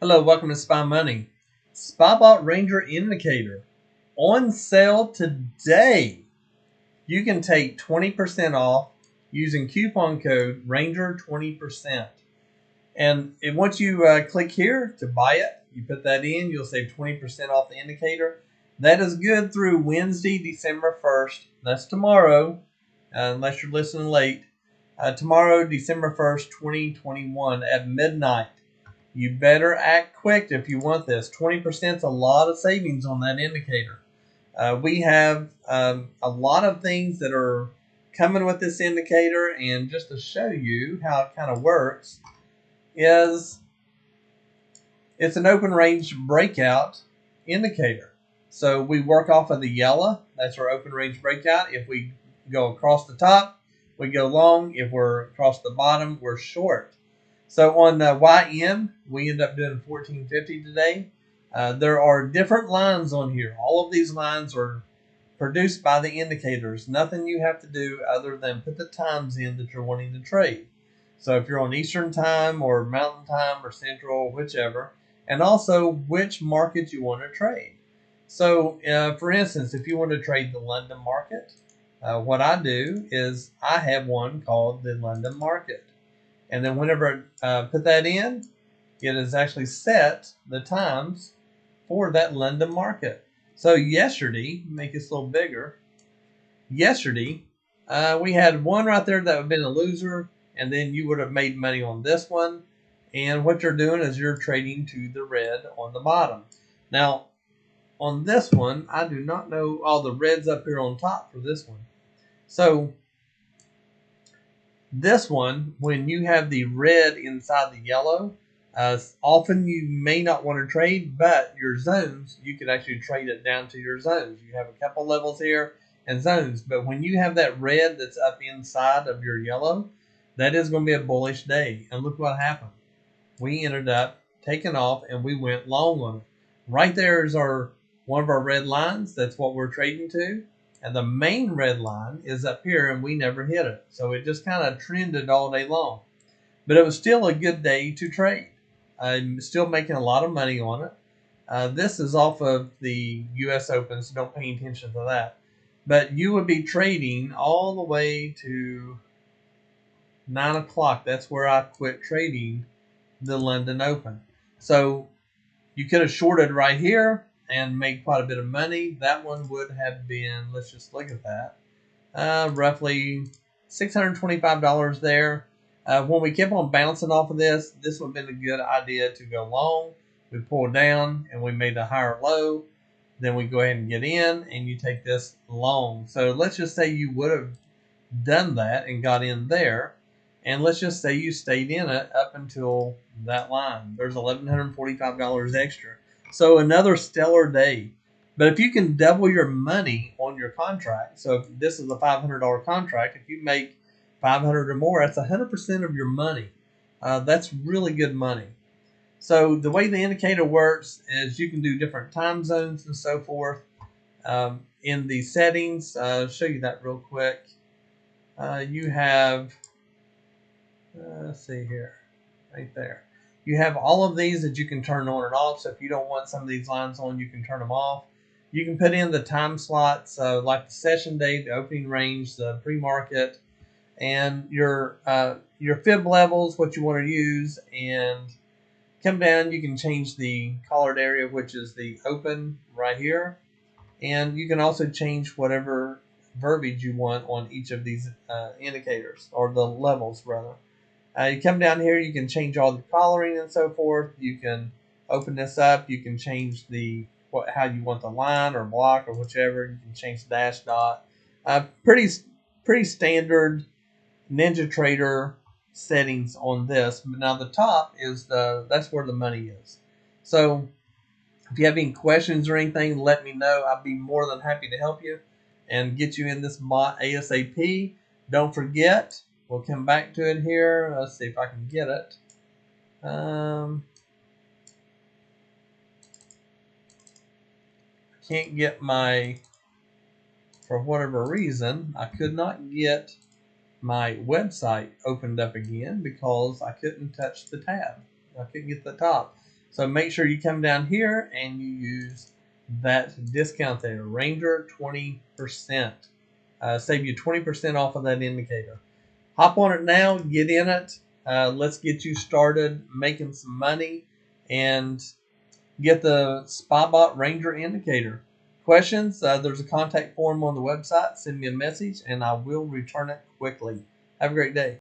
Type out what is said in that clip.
Hello, welcome to Spy Money. SpyBot Ranger Indicator on sale today. You can take 20% off using coupon code Ranger 20%. And once you click here to buy it, you put that in, you'll save 20% off the indicator. That is good through Wednesday, December 1st. That's tomorrow, unless you're listening late. Tomorrow, December 1st, 2021 at midnight. You better act quick if you want this. 20% is a lot of savings on that indicator. We have a lot of things that are coming with this indicator, and just to show you how it kind of works is it's an open range breakout indicator. So we work off of the yellow. That's our open range breakout. If we go across the top, we go long. If we're across the bottom, we're short. So on YM, we end up doing 1450 today. There are different lines on here. All of these lines are produced by the indicators. Nothing you have to do other than put the times in that you're wanting to trade. So if you're on Eastern time or Mountain time or Central, whichever, and also which market you want to trade. So for instance, if you want to trade the London market, what I do is I have one called the London market. And then whenever I put that in, it is actually set the times for that London market. So yesterday, make this a little bigger. Yesterday, we had one right there that would have been a loser, and then you would have made money on this one. And what you're doing is you're trading to the red on the bottom. Now, on this one, I do not know all the reds up here on top for this one. So this one, when you have the red inside the yellow, often you may not want to trade, but your zones, you can actually trade it down to your zones. You have a couple levels here and zones, but when you have that red that's up inside of your yellow, that is going to be a bullish day. And look what happened. We ended up taking off and we went long on it. Right there is one of our red lines. That's what we're trading to. And the main red line is up here, and we never hit it. So it just kind of trended all day long. But it was still a good day to trade. I'm still making a lot of money on it. This is off of the U.S. Open, so don't pay attention to that. But you would be trading all the way to 9 o'clock. That's where I quit trading the London Open. So you could have shorted right here and made quite a bit of money. That one would have been, let's just look at that, roughly $625 there. When we kept on bouncing off of this would have been a good idea to go long. We pulled down and we made a higher low. Then we go ahead and get in and you take this long. So let's just say you would have done that and got in there. And let's just say you stayed in it up until that line. There's $1,145 extra. So another stellar day. But if you can double your money on your contract, so if this is a $500 contract, if you make $500 or more, that's 100% of your money. That's really good money. So the way the indicator works is you can do different time zones and so forth. In the settings, I'll show you that real quick. You have, let's see here, right there. You have all of these that you can turn on and off. So if you don't want some of these lines on, you can turn them off. You can put in the time slots, like the session date, the opening range, the pre-market, and your fib levels, what you want to use, and come down. You can change the collared area, which is the open right here, and you can also change whatever verbiage you want on each of these indicators, or the levels rather. You come down here, you can change all the collaring and so forth. You can open this up. You can change how you want the line or block or whichever. You can change the dash dot. Pretty standard NinjaTrader settings on this. But now the top is that's where the money is. So if you have any questions or anything, let me know. I'd be more than happy to help you and get you in this bot ASAP. Don't forget, we'll come back to it here. Let's see if I can get it. Can't get for whatever reason, I could not get my website opened up again because I couldn't touch the tab. I couldn't get the top. So make sure you come down here and you use that discount there, Ranger 20%. Save you 20% off of that indicator. Hop on it now, get in it. Let's get you started making some money and get the SpyBot Ranger indicator. Questions? There's a contact form on the website. Send me a message and I will return it quickly. Have a great day.